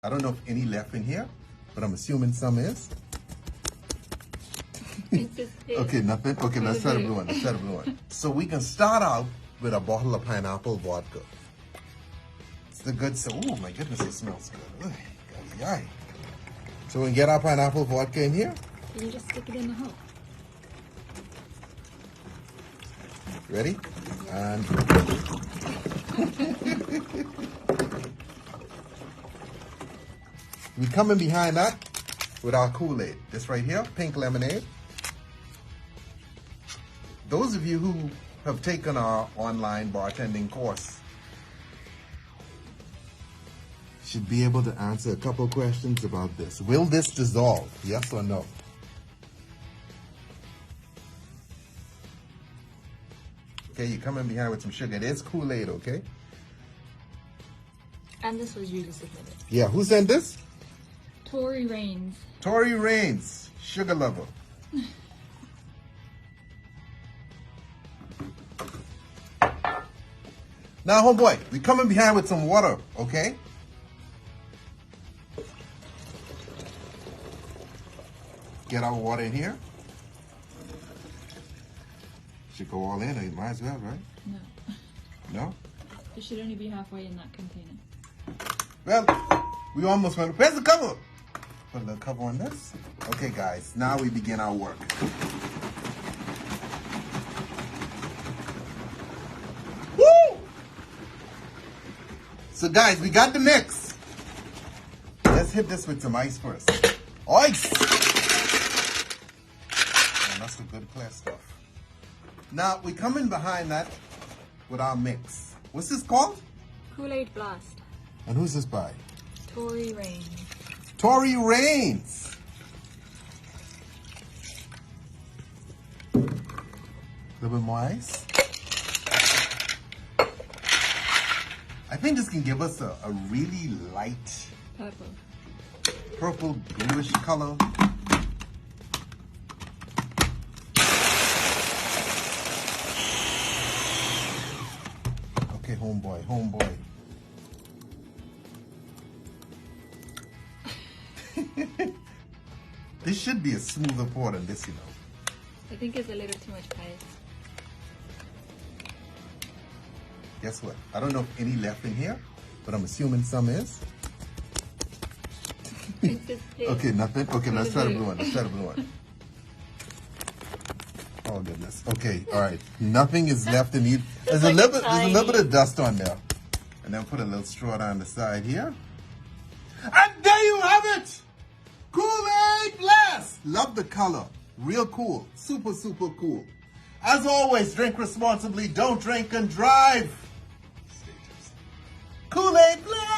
I don't know if any left in here, but I'm assuming some is. Okay, nothing. Okay, let's try the blue one. Let's try the blue one. So we can start out with a bottle of pineapple vodka. It's the good stuff. Oh my goodness, it smells good. Yay. So we can get our pineapple vodka in here. You just stick it in the hole. Ready? And we come in behind that with our Kool-Aid. This right here, pink lemonade. Those of you who have taken our online bartending course should be able to answer a couple questions about this. Will this dissolve? Yes or no? Okay, you come in behind with some sugar. It is Kool-Aid, okay? And this was really submitted. Yeah, who sent this? Tory Rains. Tory Rains, sugar lover. Now, homeboy, we coming behind with some water, okay? Get our water in here. Should go all in, or you might as well, right? No. No? It should only be halfway in that container. Well, we almost went. Where's the cover? Put a little cover on this. Okay, guys, now we begin our work. Woo! So, guys, we got the mix. Let's hit this with some ice first. Ice! Oh, that's the good clear stuff. Now, we come in behind that with our mix. What's this called? Kool-Aid Blast. And who's this by? Tory Rains. Tory Rains. A little bit more ice. I think this can give us a really light purple bluish color. Okay, homeboy. This should be a smoother pour than this, you know. I think it's a little too much ice. Guess what? I don't know if any left in here, but I'm assuming some is. Okay, nothing. Okay, let's try the blue one. Let's try the blue one. Oh goodness. Okay, all right. Nothing is left in here. There's a little bit of dust on there. And then put a little straw down the side here. And there you have it! Kool-Aid Blast! Love the color. Real cool. Super, super cool. As always, drink responsibly. Don't drink and drive. Kool-Aid Blast!